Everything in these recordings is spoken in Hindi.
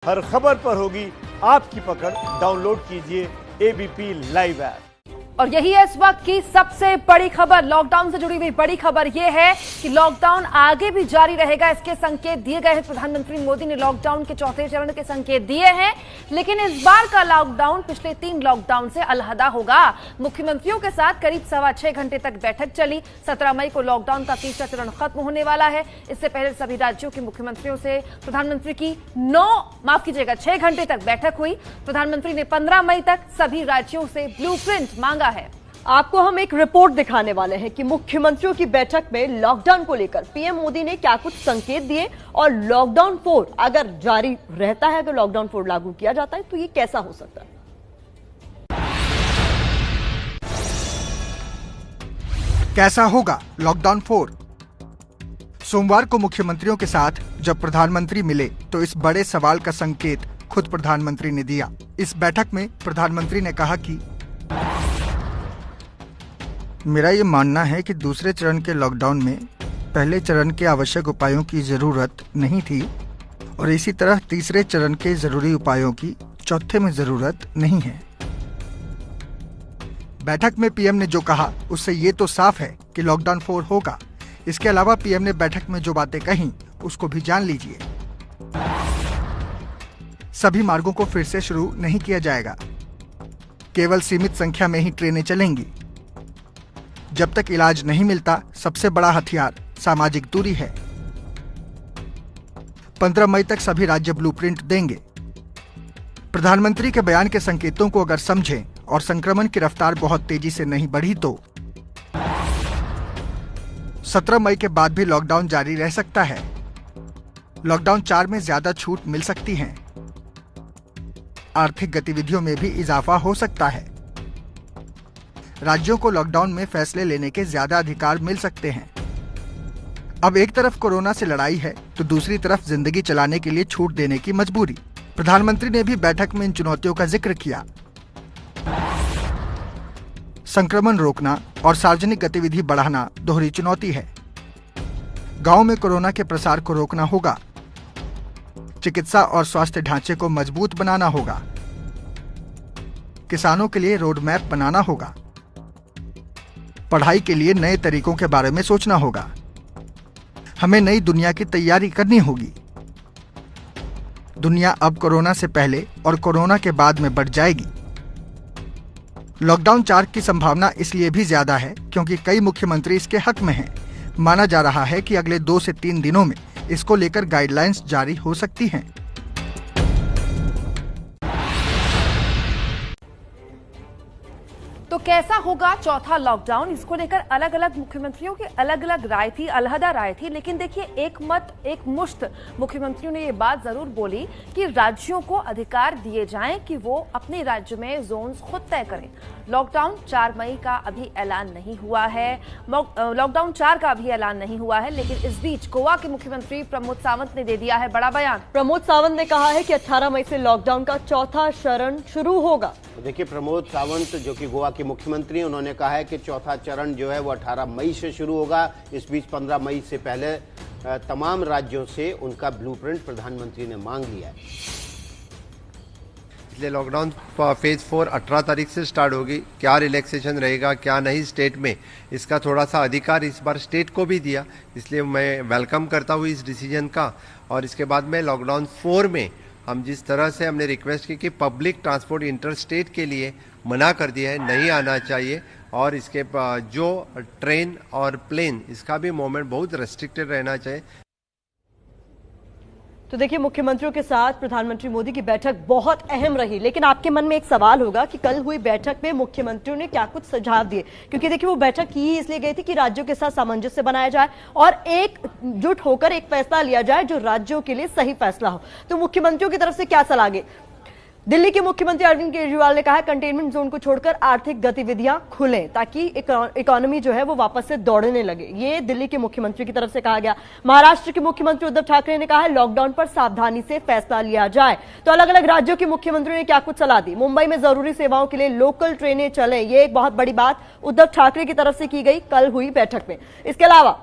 हर खबर पर होगी आपकी पकड़। डाउनलोड कीजिए एबीपी लाइव ऐप। और यही है इस वक्त की सबसे बड़ी खबर। लॉकडाउन से जुड़ी हुई बड़ी खबर यह है कि लॉकडाउन आगे भी जारी रहेगा, इसके संकेत दिए गए हैं। प्रधानमंत्री मोदी ने लॉकडाउन के चौथे चरण के संकेत दिए हैं, लेकिन इस बार का लॉकडाउन पिछले 3 लॉकडाउन से अलहदा होगा। मुख्यमंत्रियों के साथ करीब 6.25 घंटे तक बैठक चली। 17 मई को लॉकडाउन का तीसरा चरण खत्म होने वाला है। इससे पहले सभी राज्यों के मुख्यमंत्रियों से प्रधानमंत्री की 6 घंटे तक बैठक हुई। प्रधानमंत्री ने 15 मई तक सभी राज्यों से ब्लूप्रिंट मांगा है। आपको हम एक रिपोर्ट दिखाने वाले हैं कि मुख्यमंत्रियों की बैठक में लॉकडाउन को लेकर पीएम मोदी ने क्या कुछ संकेत दिए और लॉकडाउन 4 अगर जारी रहता है, अगर लॉकडाउन 4 लागू किया जाता है तो ये कैसा हो सकता है। कैसा होगा लॉकडाउन 4? सोमवार को मुख्यमंत्रियों के साथ जब प्रधानमंत्री मिले तो इस बड़े सवाल का संकेत खुद प्रधानमंत्री ने दिया। इस बैठक में प्रधानमंत्री ने कहा कि मेरा ये मानना है कि दूसरे चरण के लॉकडाउन में पहले चरण के आवश्यक उपायों की जरूरत नहीं थी और इसी तरह तीसरे चरण के जरूरी उपायों की चौथे में जरूरत नहीं है। बैठक में पीएम ने जो कहा उससे ये तो साफ है कि लॉकडाउन 4 होगा। इसके अलावा पीएम ने बैठक में जो बातें कहीं उसको भी जान लीजिए। सभी मार्गों को फिर से शुरू नहीं किया जाएगा, केवल सीमित संख्या में ही ट्रेनें चलेंगी। जब तक इलाज नहीं मिलता सबसे बड़ा हथियार सामाजिक दूरी है। 15 मई तक सभी राज्य ब्लूप्रिंट देंगे। प्रधानमंत्री के बयान के संकेतों को अगर समझें और संक्रमण की रफ्तार बहुत तेजी से नहीं बढ़ी तो 17 मई के बाद भी लॉकडाउन जारी रह सकता है। लॉकडाउन 4 में ज्यादा छूट मिल सकती है। आर्थिक गतिविधियों में भी इजाफा हो सकता है। राज्यों को लॉकडाउन में फैसले लेने के ज्यादा अधिकार मिल सकते हैं। अब एक तरफ कोरोना से लड़ाई है तो दूसरी तरफ जिंदगी चलाने के लिए छूट देने की मजबूरी। प्रधानमंत्री ने भी बैठक में इन चुनौतियों का जिक्र किया। संक्रमण रोकना और सार्वजनिक गतिविधि बढ़ाना दोहरी चुनौती है। गांव में कोरोना के प्रसार को रोकना होगा। चिकित्सा और स्वास्थ्य ढांचे को मजबूत बनाना होगा। किसानों के लिए रोड मैप बनाना होगा। पढ़ाई के लिए नए तरीकों के बारे में सोचना होगा। हमें नई दुनिया की तैयारी करनी होगी। दुनिया अब कोरोना से पहले और कोरोना के बाद में बढ़ जाएगी। लॉकडाउन 4 की संभावना इसलिए भी ज्यादा है क्योंकि कई मुख्यमंत्री इसके हक में हैं। माना जा रहा है कि अगले 2 से 3 दिनों में इसको लेकर गाइडलाइंस जारी हो सकती हैं। तो कैसा होगा चौथा लॉकडाउन, इसको लेकर अलग अलग मुख्यमंत्रियों की अलग अलग राय थी, अलहदा राय थी। लेकिन देखिए, एक मत एक मुश्त मुख्यमंत्रियों ने ये बात जरूर बोली कि राज्यों को अधिकार दिए जाएं कि वो अपने राज्य में जोन्स खुद तय करें। लॉकडाउन 4 मई का अभी ऐलान नहीं हुआ है। लॉकडाउन 4 का अभी ऐलान नहीं हुआ है, लेकिन इस बीच गोवा के मुख्यमंत्री प्रमोद सावंत ने दे दिया है बड़ा बयान। प्रमोद सावंत ने कहा है कि 18 मई से लॉकडाउन का चौथा चरण शुरू होगा। देखिए, प्रमोद सावंत जो कि गोवा के मुख्यमंत्री, उन्होंने कहा है कि चौथा चरण जो है वो 18 मई से शुरू होगा। इस बीच 15 मई से पहले तमाम राज्यों से उनका ब्लूप्रिंट प्रधानमंत्री ने मांग लिया है। इसलिए लॉकडाउन फेज 4 18 तारीख से स्टार्ट होगी। क्या रिलैक्सेशन रहेगा क्या नहीं स्टेट में, इसका थोड़ा सा अधिकार इस बार स्टेट को भी दिया, इसलिए मैं वेलकम करता हूँ इस डिसीजन का। और इसके बाद में लॉकडाउन 4 में हम जिस तरह से हमने रिक्वेस्ट की कि पब्लिक ट्रांसपोर्ट इंटर स्टेट के लिए मना कर दिया है, नहीं आना चाहिए, और इसके जो ट्रेन और प्लेन इसका भी मूवमेंट बहुत रेस्ट्रिक्टेड रहना चाहिए। तो देखिए, मुख्यमंत्रियों के साथ प्रधानमंत्री मोदी की बैठक बहुत अहम रही, लेकिन आपके मन में एक सवाल होगा कि कल हुई बैठक में मुख्यमंत्रियों ने क्या कुछ सुझाव दिए, क्योंकि देखिए वो बैठक की इसलिए गई थी कि राज्यों के साथ सामंजस्य बनाया जाए और एकजुट होकर एक फैसला लिया जाए जो राज्यों के लिए सही फैसला हो। तो मुख्यमंत्रियों की तरफ से क्या सलाह गई? दिल्ली के मुख्यमंत्री अरविंद केजरीवाल ने कहा है कंटेनमेंट जोन को छोड़कर आर्थिक गतिविधियां खुलें ताकि इकोनॉमी जो है वो वापस से दौड़ने लगे। ये दिल्ली के मुख्यमंत्री की तरफ से कहा गया। महाराष्ट्र के मुख्यमंत्री उद्धव ठाकरे ने कहा है लॉकडाउन पर सावधानी से फैसला लिया जाए। तो अलग अलग राज्यों के मुख्यमंत्रियों ने क्या कुछ सलाह दी? मुंबई में जरूरी सेवाओं के लिए लोकल ट्रेनें चलें, ये एक बहुत बड़ी बात उद्धव ठाकरे की तरफ से की गई कल हुई बैठक में। इसके अलावा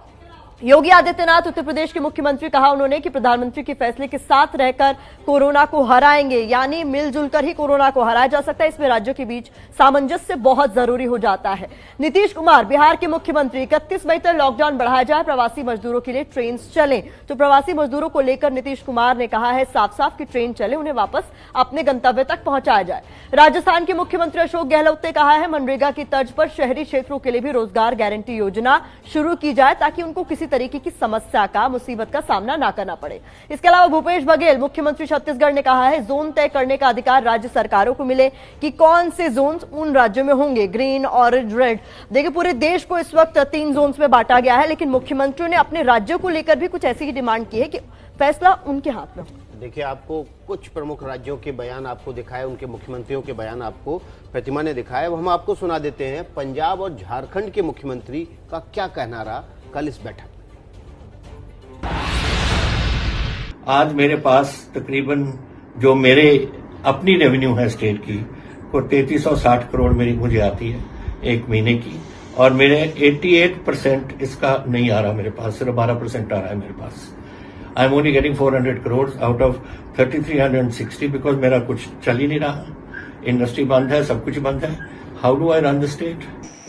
योगी आदित्यनाथ उत्तर प्रदेश के मुख्यमंत्री, कहा उन्होंने कि प्रधानमंत्री के फैसले के साथ रहकर कोरोना को हराएंगे, यानी मिलजुल कर ही कोरोना को हराया जा सकता है। इसमें राज्यों के बीच सामंजस्य बहुत जरूरी हो जाता है। नीतीश कुमार, बिहार के मुख्यमंत्री, 31 मई तक लॉकडाउन बढ़ाया जाए, प्रवासी मजदूरों के लिए ट्रेन चलें। तो प्रवासी मजदूरों को लेकर नीतीश कुमार ने कहा है साफ साफ कि ट्रेन चले, उन्हें वापस अपने गंतव्य तक पहुंचाया जाए। राजस्थान के मुख्यमंत्री अशोक गहलोत ने कहा है मनरेगा की तर्ज पर शहरी क्षेत्रों के लिए भी रोजगार गारंटी योजना शुरू की जाए, ताकि उनको किसी तरीके की समस्या का, मुसीबत का सामना ना करना पड़े। इसके अलावा भूपेश बघेल, मुख्यमंत्री छत्तीसगढ़, ने कहा है जोन तय करने का अधिकार राज्य सरकारों को मिले कि कौन से जोन उन राज्यों में होंगे, ग्रीन, ऑरेंज, रेड। देखिए पूरे देश को इस वक्त 3 जोन्स में बांटा गया है, लेकिन मुख्यमंत्रियों ने अपने राज्यों को लेकर भी कुछ ऐसी ही डिमांड की है कि फैसला उनके हाथ में हो। देखिए, आपको कुछ प्रमुख राज्यों के बयान आपको दिखाए, उनके मुख्यमंत्रियों के बयान आपको प्रतिमा ने दिखाए, वो हम आपको सुना देते हैं। पंजाब और झारखंड के मुख्यमंत्री का क्या कहना रहा कल इस बैठक में। आज मेरे पास तकरीबन जो मेरे अपनी रेवेन्यू है स्टेट की, वो 3360 करोड़ मुझे आती है एक महीने की, और मेरे 88% इसका नहीं आ रहा मेरे पास, सिर्फ 12% आ रहा है मेरे पास। I am only getting 400 crore out of 3360, because मेरा कुछ चल ही नहीं रहा, इंडस्ट्री बंद है, सब कुछ बंद है। How do I run the state?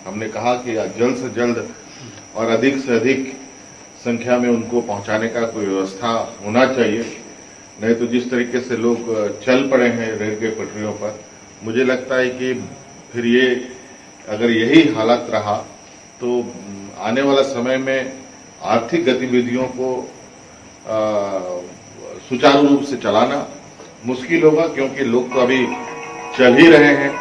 हमने कहा कि जल्द से जल्द और अधिक से अधिक संख्या में उनको पहुंचाने का कोई व्यवस्था होना चाहिए, नहीं तो जिस तरीके से लोग चल पड़े हैं रेल के पटरियों पर, मुझे लगता है कि फिर ये अगर यही हालत रहा तो आने वाला समय में आर्थिक गतिविधियों को सुचारू रूप से चलाना मुश्किल होगा, क्योंकि लोग तो अभी चल ही रहे हैं।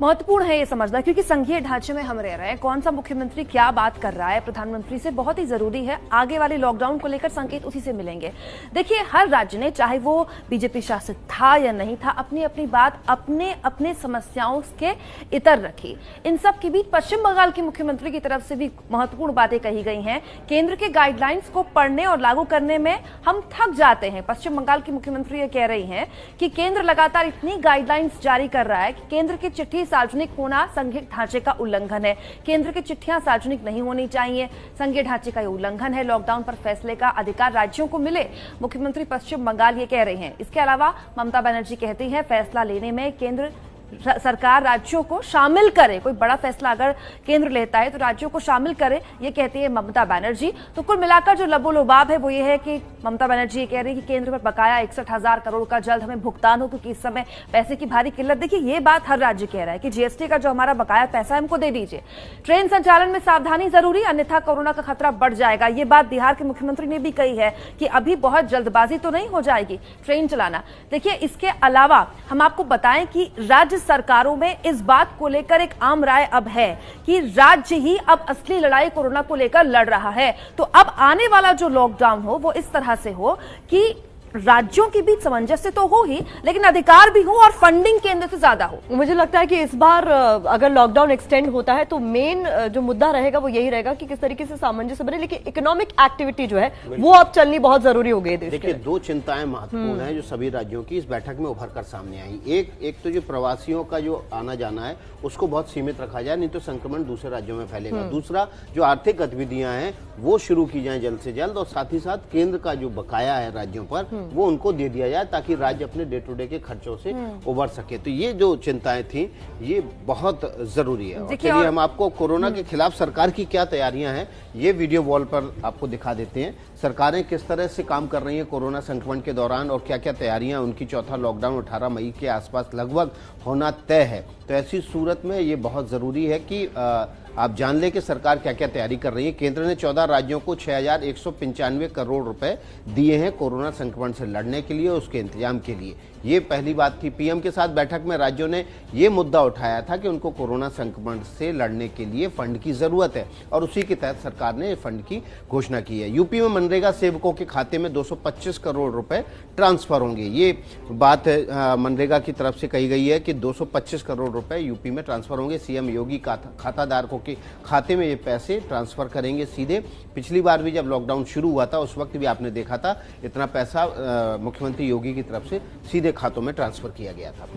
महत्वपूर्ण है ये समझना, क्योंकि संघीय ढांचे में हम रह रहे हैं। कौन सा मुख्यमंत्री क्या बात कर रहा है प्रधानमंत्री से, बहुत ही जरूरी है। आगे वाले लॉकडाउन को लेकर संकेत उसी से मिलेंगे। देखिए, हर राज्य ने, चाहे वो बीजेपी शासित था या नहीं था, अपनी अपनी बात, अपने अपने समस्याओं के इतर रखी। इन सब के बीच पश्चिम बंगाल के मुख्यमंत्री की तरफ से भी महत्वपूर्ण बातें कही गई हैं। केंद्र के गाइडलाइंस को पढ़ने और लागू करने में हम थक जाते हैं। पश्चिम बंगाल की मुख्यमंत्री ये कह रही हैं कि केंद्र लगातार इतनी गाइडलाइंस जारी कर रहा है कि केंद्र की चिट्ठी सार्वजनिक होना संघीय ढांचे का उल्लंघन है। केंद्र की चिट्ठियां सार्वजनिक नहीं होनी चाहिए, संघीय ढांचे का यह उल्लंघन है। लॉकडाउन पर फैसले का अधिकार राज्यों को मिले, मुख्यमंत्री पश्चिम बंगाल ये कह रहे हैं। इसके अलावा ममता बनर्जी कहती हैं फैसला लेने में केंद्र सरकार राज्यों को शामिल करे। कोई बड़ा फैसला अगर केंद्र लेता है तो राज्यों को शामिल करे, ये कहती है ममता बनर्जी। तो कुल मिलाकर जो लबोलुबाब है वो ये है कि ममता बनर्जी ये कह रही है कि केंद्र पर बकाया 61,000 करोड़ का जल्द हमें भुगतान हो, क्योंकि इस समय पैसे की भारी किल्लत। देखिए, ये बात हर राज्य कह रहा है कि जीएसटी का जो हमारा बकाया पैसा है हमको दे दीजिए। ट्रेन संचालन में सावधानी जरूरी, अन्यथा कोरोना का खतरा बढ़ जाएगा। ये बात बिहार के मुख्यमंत्री ने भी कही है कि अभी बहुत जल्दबाजी तो नहीं हो जाएगी ट्रेन चलाना। देखिए, इसके अलावा हम आपको बताएं कि राज्य सरकारों में इस बात को लेकर एक आम राय अब है कि राज्य ही अब असली लड़ाई कोरोना को लेकर लड़ रहा है। तो अब आने वाला जो लॉकडाउन हो वो इस तरह से हो कि राज्यों के बीच सामंजस्य तो हो ही, लेकिन अधिकार भी हो और फंडिंग केंद्र से ज्यादा हो। मुझे लगता है कि इस बार अगर लॉकडाउन एक्सटेंड होता है तो मेन जो मुद्दा रहेगा वो यही रहेगा कि किस तरीके से सामंजस्य बने, लेकिन इकोनॉमिक एक्टिविटी जो है वो अब चलनी बहुत जरूरी हो गई। देखिए, 2 चिंताएं महत्वपूर्ण हैं जो सभी राज्यों की इस बैठक में उभर कर सामने आई। एक तो जो प्रवासियों का जो आना जाना है उसको बहुत सीमित रखा जाए, नहीं तो संक्रमण दूसरे राज्यों में फैलेगा। दूसरा, जो आर्थिक गतिविधियां हैं वो शुरू की जाए जल्द से जल्द, और साथ ही साथ केंद्र का जो बकाया है राज्यों पर वो उनको दे दिया जाए, ताकि राज्य अपने डे टू डे के खर्चों से उबर सके। तो ये जो चिंताएं थी ये बहुत जरूरी है। चलिए हम आपको कोरोना के खिलाफ सरकार की क्या तैयारियां हैं ये वीडियो वॉल पर आपको दिखा देते हैं। सरकारें किस तरह से काम कर रही हैं कोरोना संक्रमण के दौरान और क्या क्या तैयारियां उनकी। चौथा लॉकडाउन 18 मई के आसपास लगभग होना तय है। तो ऐसी सूरत में ये बहुत जरूरी है कि आप जान लें कि सरकार क्या क्या तैयारी कर रही है। केंद्र ने 14 राज्यों को 6,195 करोड़ रुपए दिए हैं कोरोना संक्रमण से लड़ने के लिए, उसके इंतजाम के लिए। ये पहली बात थी। पीएम के साथ बैठक में राज्यों ने ये मुद्दा उठाया था कि उनको कोरोना संक्रमण से लड़ने के लिए फंड की जरूरत है, और उसी के तहत सरकार ने फंड की घोषणा की है। यूपी में मनरेगा सेवकों के खाते में 225 करोड़ रुपए ट्रांसफर होंगे। ये बात मनरेगा की तरफ से कही गई है कि 225 करोड़ रुपए यूपी में ट्रांसफर होंगे। सीएम योगी खाताधारकों के खाते में ये पैसे ट्रांसफर करेंगे सीधे। पिछली बार भी जब लॉकडाउन शुरू हुआ था उस वक्त भी आपने देखा था इतना पैसा मुख्यमंत्री योगी की तरफ से सीधे खातों में ट्रांसफर किया गया था।